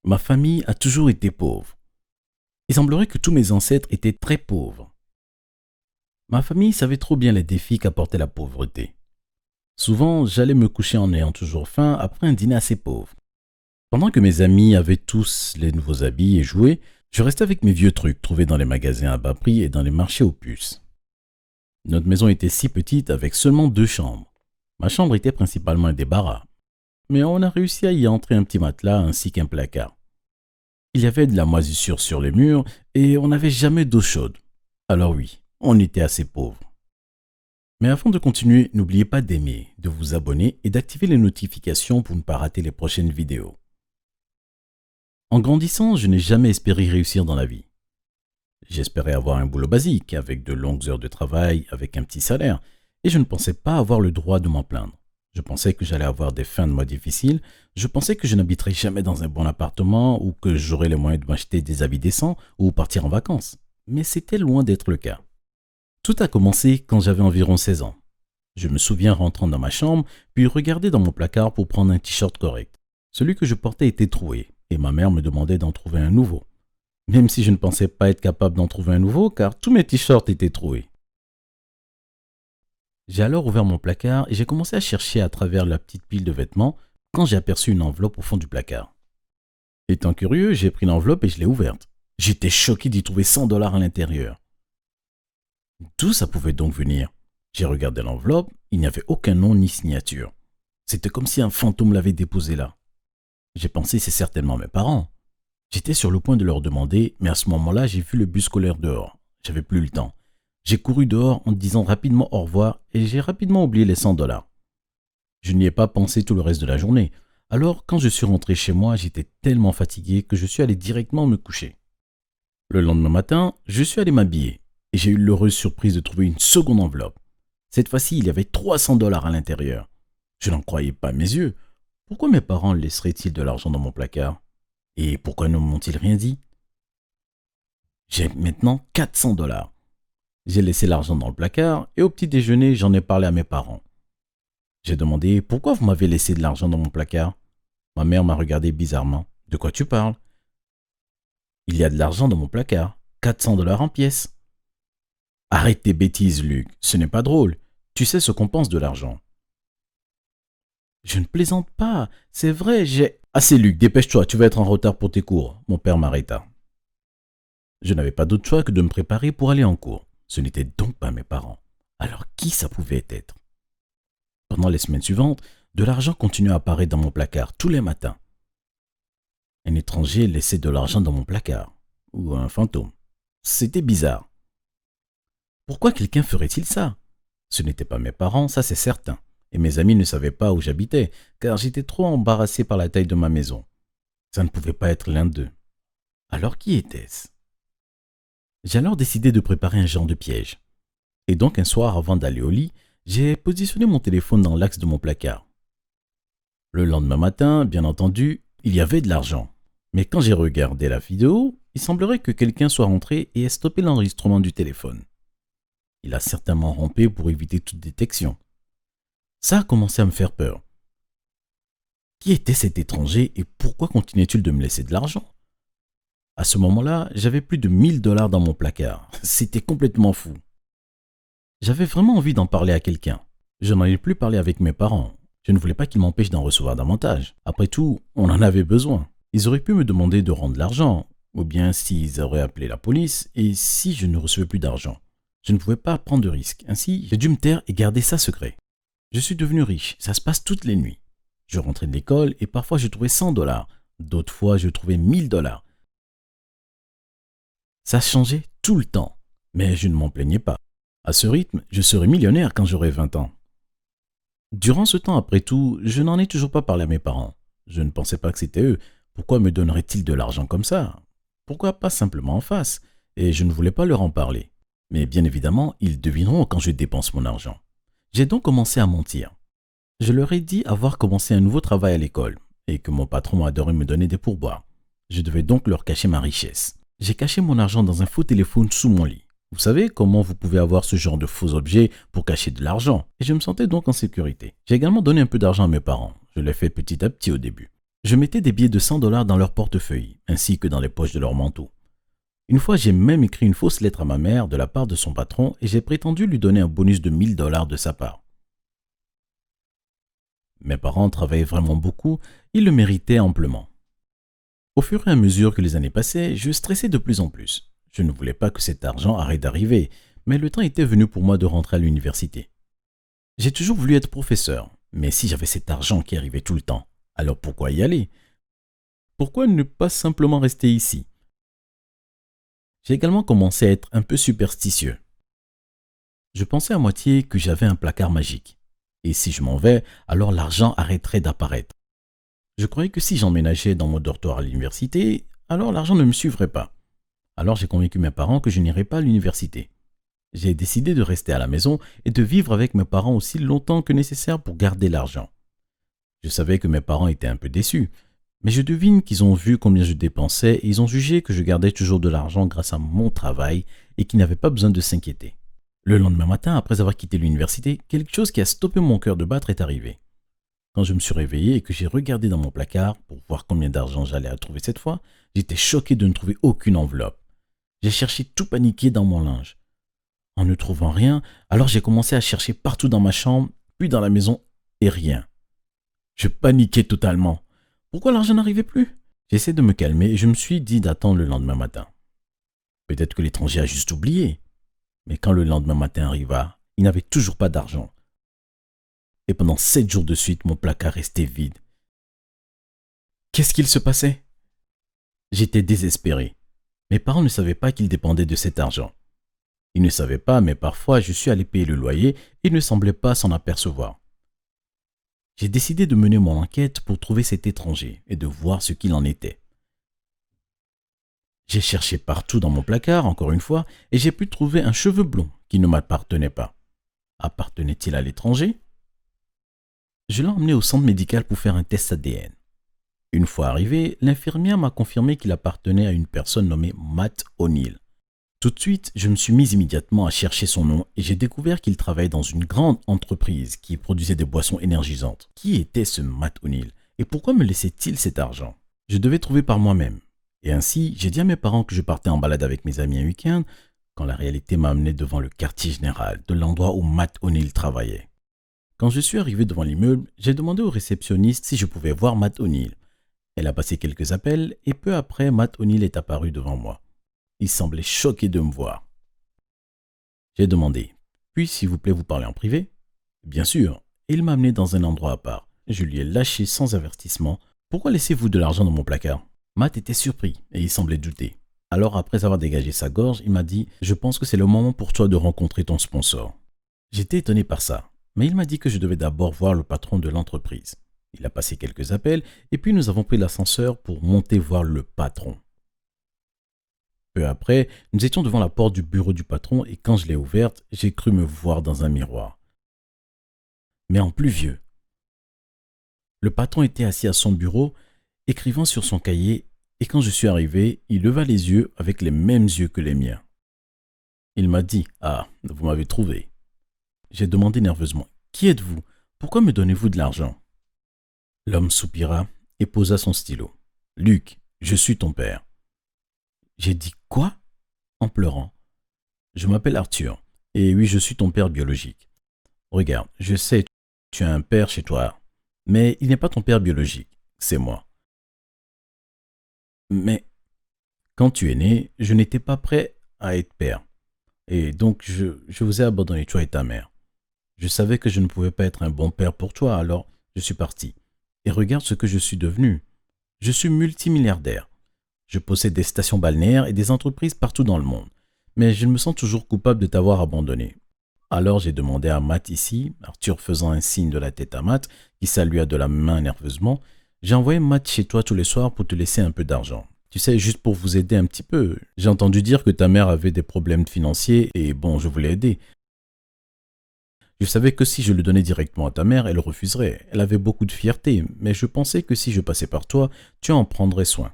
Ma famille a toujours été pauvre. Il semblerait que tous mes ancêtres étaient très pauvres. Ma famille savait trop bien les défis qu'apportait la pauvreté. Souvent, j'allais me coucher en ayant toujours faim après un dîner assez pauvre. Pendant que mes amis avaient tous les nouveaux habits et jouets, je restais avec mes vieux trucs trouvés dans les magasins à bas prix et dans les marchés aux puces. Notre maison était si petite avec seulement 2 chambres. Ma chambre était principalement un débarras, mais on a réussi à y entrer un petit matelas ainsi qu'un placard. Il y avait de la moisissure sur les murs et on n'avait jamais d'eau chaude. Alors oui, on était assez pauvres. Mais avant de continuer, n'oubliez pas d'aimer, de vous abonner et d'activer les notifications pour ne pas rater les prochaines vidéos. En grandissant, je n'ai jamais espéré réussir dans la vie. J'espérais avoir un boulot basique, avec de longues heures de travail, avec un petit salaire, et je ne pensais pas avoir le droit de m'en plaindre. Je pensais que j'allais avoir des fins de mois difficiles, je pensais que je n'habiterais jamais dans un bon appartement ou que j'aurais les moyens de m'acheter des habits décents ou partir en vacances. Mais c'était loin d'être le cas. Tout a commencé quand j'avais environ 16 ans. Je me souviens rentrant dans ma chambre, puis regarder dans mon placard pour prendre un t-shirt correct. Celui que je portais était troué, et ma mère me demandait d'en trouver un nouveau. Même si je ne pensais pas être capable d'en trouver un nouveau, car tous mes t-shirts étaient troués. J'ai alors ouvert mon placard et j'ai commencé à chercher à travers la petite pile de vêtements quand j'ai aperçu une enveloppe au fond du placard. Étant curieux, j'ai pris l'enveloppe et je l'ai ouverte. J'étais choqué d'y trouver 100 $ à l'intérieur. D'où ça pouvait donc venir? J'ai regardé l'enveloppe, il n'y avait aucun nom ni signature. C'était comme si un fantôme l'avait déposé là. J'ai pensé c'est certainement mes parents. J'étais sur le point de leur demander, mais à ce moment-là, j'ai vu le bus scolaire dehors. J'avais plus le temps. J'ai couru dehors en disant rapidement au revoir et j'ai rapidement oublié les 100 $. Je n'y ai pas pensé tout le reste de la journée. Alors, quand je suis rentré chez moi, j'étais tellement fatigué que je suis allé directement me coucher. Le lendemain matin, je suis allé m'habiller et j'ai eu l'heureuse surprise de trouver une seconde enveloppe. Cette fois-ci, il y avait 300 $ à l'intérieur. Je n'en croyais pas mes yeux. Pourquoi mes parents laisseraient-ils de l'argent dans mon placard? Et pourquoi ne m'ont-ils rien dit? J'ai maintenant 400 $. J'ai laissé l'argent dans le placard et au petit déjeuner, j'en ai parlé à mes parents. J'ai demandé pourquoi vous m'avez laissé de l'argent dans mon placard. Ma mère m'a regardé bizarrement. De quoi tu parles? Il y a de l'argent dans mon placard. 400 $ en pièces. Arrête tes bêtises, Luc. Ce n'est pas drôle. Tu sais ce qu'on pense de l'argent. Je ne plaisante pas. C'est vrai, j'ai... Assez, Luc, dépêche-toi, tu vas être en retard pour tes cours. Mon père m'arrêta. Je n'avais pas d'autre choix que de me préparer pour aller en cours. Ce n'étaient donc pas mes parents. Alors qui ça pouvait être? Pendant les semaines suivantes, de l'argent continuait à apparaître dans mon placard tous les matins. Un étranger laissait de l'argent dans mon placard. Ou un fantôme. C'était bizarre. Pourquoi quelqu'un ferait-il ça? Ce n'étaient pas mes parents, ça c'est certain. Et mes amis ne savaient pas où j'habitais, car j'étais trop embarrassé par la taille de ma maison. Ça ne pouvait pas être l'un d'eux. Alors qui était-ce? J'ai alors décidé de préparer un genre de piège. Et donc un soir avant d'aller au lit, j'ai positionné mon téléphone dans l'axe de mon placard. Le lendemain matin, bien entendu, il y avait de l'argent. Mais quand j'ai regardé la vidéo, il semblerait que quelqu'un soit rentré et ait stoppé l'enregistrement du téléphone. Il a certainement rompé pour éviter toute détection. Ça a commencé à me faire peur. Qui était cet étranger et pourquoi continuait-il de me laisser de l'argent? À ce moment-là, j'avais plus de 1000 $ dans mon placard. C'était complètement fou. J'avais vraiment envie d'en parler à quelqu'un. Je n'en ai plus parlé avec mes parents. Je ne voulais pas qu'ils m'empêchent d'en recevoir davantage. Après tout, on en avait besoin. Ils auraient pu me demander de rendre l'argent, ou bien s'ils auraient appelé la police, et si je ne recevais plus d'argent. Je ne pouvais pas prendre de risques. Ainsi, j'ai dû me taire et garder ça secret. Je suis devenu riche. Ça se passe toutes les nuits. Je rentrais de l'école et parfois je trouvais 100 $. D'autres fois, je trouvais 1000 $. Ça changeait tout le temps. Mais je ne m'en plaignais pas. À ce rythme, je serais millionnaire quand j'aurai 20 ans. Durant ce temps, après tout, je n'en ai toujours pas parlé à mes parents. Je ne pensais pas que c'était eux. Pourquoi me donneraient-ils de l'argent comme ça? Pourquoi pas simplement en face? Et je ne voulais pas leur en parler. Mais bien évidemment, ils devineront quand je dépense mon argent. J'ai donc commencé à mentir. Je leur ai dit avoir commencé un nouveau travail à l'école et que mon patron adorait me donner des pourboires. Je devais donc leur cacher ma richesse. J'ai caché mon argent dans un faux téléphone sous mon lit. Vous savez comment vous pouvez avoir ce genre de faux objets pour cacher de l'argent. Et je me sentais donc en sécurité. J'ai également donné un peu d'argent à mes parents. Je l'ai fait petit à petit au début. Je mettais des billets de 100 dollars dans leur portefeuille, ainsi que dans les poches de leur manteau. Une fois, j'ai même écrit une fausse lettre à ma mère de la part de son patron et j'ai prétendu lui donner un bonus de 1000 dollars de sa part. Mes parents travaillaient vraiment beaucoup, ils le méritaient amplement. Au fur et à mesure que les années passaient, je stressais de plus en plus. Je ne voulais pas que cet argent arrête d'arriver, mais le temps était venu pour moi de rentrer à l'université. J'ai toujours voulu être professeur, mais si j'avais cet argent qui arrivait tout le temps, alors pourquoi y aller? Pourquoi ne pas simplement rester ici? J'ai également commencé à être un peu superstitieux. Je pensais à moitié que j'avais un placard magique. Et si je m'en vais, alors l'argent arrêterait d'apparaître. Je croyais que si j'emménageais dans mon dortoir à l'université, alors l'argent ne me suivrait pas. Alors j'ai convaincu mes parents que je n'irais pas à l'université. J'ai décidé de rester à la maison et de vivre avec mes parents aussi longtemps que nécessaire pour garder l'argent. Je savais que mes parents étaient un peu déçus, mais je devine qu'ils ont vu combien je dépensais et ils ont jugé que je gardais toujours de l'argent grâce à mon travail et qu'ils n'avaient pas besoin de s'inquiéter. Le lendemain matin, après avoir quitté l'université, quelque chose qui a stoppé mon cœur de battre est arrivé. Quand je me suis réveillé et que j'ai regardé dans mon placard pour voir combien d'argent j'allais trouver cette fois, j'étais choqué de ne trouver aucune enveloppe. J'ai cherché tout paniqué dans mon linge. En ne trouvant rien, alors j'ai commencé à chercher partout dans ma chambre, puis dans la maison, et rien. Je paniquais totalement. Pourquoi l'argent n'arrivait plus? J'essaie de me calmer et je me suis dit d'attendre le lendemain matin. Peut-être que l'étranger a juste oublié. Mais quand le lendemain matin arriva, il n'avait toujours pas d'argent. Et pendant 7 jours de suite, mon placard restait vide. Qu'est-ce qu'il se passait? J'étais désespéré. Mes parents ne savaient pas qu'ils dépendaient de cet argent. Ils ne savaient pas, mais parfois je suis allé payer le loyer et ils ne semblaient pas s'en apercevoir. J'ai décidé de mener mon enquête pour trouver cet étranger et de voir ce qu'il en était. J'ai cherché partout dans mon placard, encore une fois, et j'ai pu trouver un cheveu blond qui ne m'appartenait pas. Appartenait-il à l'étranger? Je l'ai emmené au centre médical pour faire un test ADN. Une fois arrivé, l'infirmière m'a confirmé qu'il appartenait à une personne nommée Matt O'Neill. Tout de suite, je me suis mis immédiatement à chercher son nom et j'ai découvert qu'il travaillait dans une grande entreprise qui produisait des boissons énergisantes. Qui était ce Matt O'Neill et pourquoi me laissait-il cet argent? Je devais trouver par moi-même. Et ainsi, j'ai dit à mes parents que je partais en balade avec mes amis un week-end quand la réalité m'a amené devant le quartier général de l'endroit où Matt O'Neill travaillait. Quand je suis arrivé devant l'immeuble, j'ai demandé au réceptionniste si je pouvais voir Matt O'Neill. Elle a passé quelques appels et peu après, Matt O'Neill est apparu devant moi. Il semblait choqué de me voir. J'ai demandé « Puis, s'il vous plaît, vous parler en privé ?» Bien sûr, et il m'a amené dans un endroit à part. Je lui ai lâché sans avertissement « Pourquoi laissez-vous de l'argent dans mon placard ?» Matt était surpris et il semblait douter. Alors, après avoir dégagé sa gorge, il m'a dit « Je pense que c'est le moment pour toi de rencontrer ton sponsor. » J'étais étonné par ça, mais il m'a dit que je devais d'abord voir le patron de l'entreprise. Il a passé quelques appels et puis nous avons pris l'ascenseur pour monter voir le patron. Peu après, nous étions devant la porte du bureau du patron et quand je l'ai ouverte, j'ai cru me voir dans un miroir. Mais en plus vieux. Le patron était assis à son bureau, écrivant sur son cahier, et quand je suis arrivé, il leva les yeux avec les mêmes yeux que les miens. Il m'a dit « Ah, vous m'avez trouvé. » J'ai demandé nerveusement « Qui êtes-vous? Pourquoi me donnez-vous de l'argent ?» L'homme soupira et posa son stylo. « Luc, je suis ton père. » J'ai dit « Quoi ?» en pleurant. « Je m'appelle Arthur, et oui, je suis ton père biologique. Regarde, je sais, tu as un père chez toi, mais il n'est pas ton père biologique, c'est moi. Mais quand tu es né, je n'étais pas prêt à être père, et donc je vous ai abandonné, toi et ta mère. Je savais que je ne pouvais pas être un bon père pour toi, alors je suis parti. Et regarde ce que je suis devenu. Je suis multimilliardaire. Je possède des stations balnéaires et des entreprises partout dans le monde. Mais je me sens toujours coupable de t'avoir abandonné. Alors j'ai demandé à Matt ici, Arthur faisant un signe de la tête à Matt, qui salua de la main nerveusement, j'ai envoyé Matt chez toi tous les soirs pour te laisser un peu d'argent. Tu sais, juste pour vous aider un petit peu. J'ai entendu dire que ta mère avait des problèmes financiers et bon, je voulais aider. Je savais que si je le donnais directement à ta mère, elle refuserait. Elle avait beaucoup de fierté, mais je pensais que si je passais par toi, tu en prendrais soin.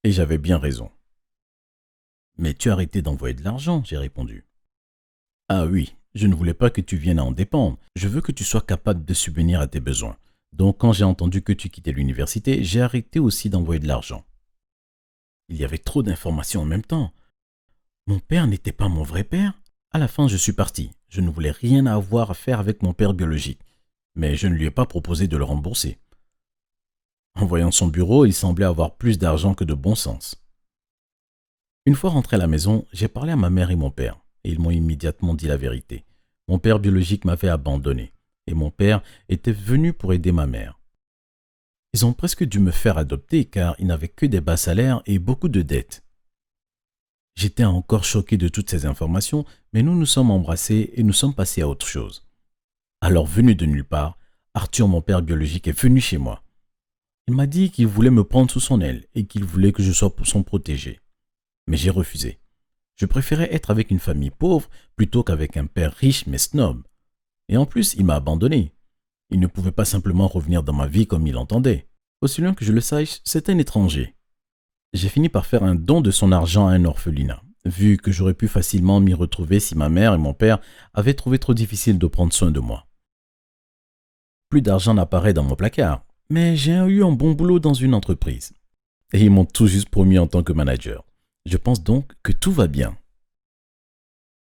Et j'avais bien raison. Mais tu as arrêté d'envoyer de l'argent, j'ai répondu. Ah oui, je ne voulais pas que tu viennes à en dépendre. Je veux que tu sois capable de subvenir à tes besoins. Donc quand j'ai entendu que tu quittais l'université, j'ai arrêté aussi d'envoyer de l'argent. Il y avait trop d'informations en même temps. Mon père n'était pas mon vrai père. À la fin, je suis parti. Je ne voulais rien avoir à faire avec mon père biologique. Mais je ne lui ai pas proposé de le rembourser. En voyant son bureau, il semblait avoir plus d'argent que de bon sens. Une fois rentré à la maison, j'ai parlé à ma mère et mon père, et ils m'ont immédiatement dit la vérité. Mon père biologique m'avait abandonné, et mon père était venu pour aider ma mère. Ils ont presque dû me faire adopter car ils n'avaient que des bas salaires et beaucoup de dettes. J'étais encore choqué de toutes ces informations, mais nous nous sommes embrassés et nous sommes passés à autre chose. Alors, venu de nulle part, Arthur, mon père biologique, est venu chez moi. Il m'a dit qu'il voulait me prendre sous son aile et qu'il voulait que je sois son protégé. Mais j'ai refusé. Je préférais être avec une famille pauvre plutôt qu'avec un père riche mais snob. Et en plus, il m'a abandonné. Il ne pouvait pas simplement revenir dans ma vie comme il entendait. Aussi loin que je le sache, c'est un étranger. J'ai fini par faire un don de son argent à un orphelinat, vu que j'aurais pu facilement m'y retrouver si ma mère et mon père avaient trouvé trop difficile de prendre soin de moi. Plus d'argent n'apparaît dans mon placard, mais j'ai eu un bon boulot dans une entreprise. Et ils m'ont tout juste promu en tant que manager. Je pense donc que tout va bien.